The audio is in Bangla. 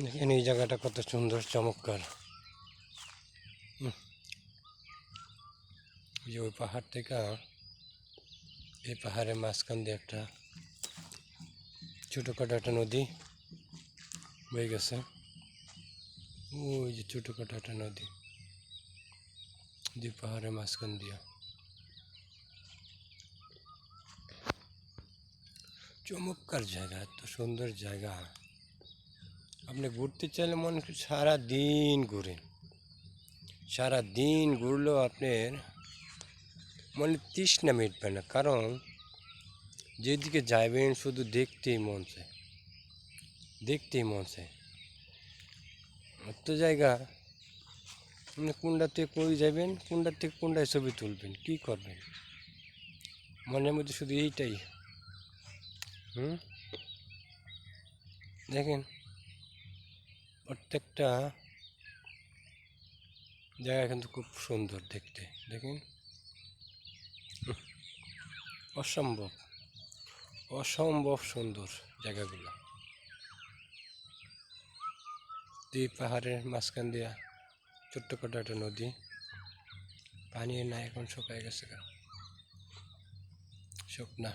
দেখেন এই জায়গাটা কত সুন্দর চমৎকার। যে ওই পাহাড় থেকে এই পাহাড়ের মাঝখান দিয়ে একটা ছোটোখাটো একটা নদী বয়ে গেছে। ওই যে ছোটোখাটো একটা নদী দুই পাহাড়ের মাঝখান দিয়ে। চমৎকার জায়গা, এত সুন্দর জায়গা। আপনি ঘুরতে চাইলে মনে করি সারাদিন ঘুরেন, সারাদিন ঘুরলেও আপনার মনে তৃষ্ণা মিটবে না, কারণ যেদিকে যাবেন শুধু দেখতেই মন চায়, দেখতেই মন চায়। এত জায়গা, আপনি কোনটা থেকে কই যাবেন, কোনটা থেকে কোনটায় ছবি তুলবেন, কি করবেন, মনের মধ্যে শুধু এইটাই। দেখেন প্রত্যেকটা জায়গা কিন্তু খুব সুন্দর দেখতে। দেখেন অসম্ভব অসম্ভব সুন্দর জায়গাগুলো। দুই পাহাড়ের মাঝখান দিয়া ছোট্টখাটো একটা নদী, পানি না এখন শুকায় গেছে, শুকনা।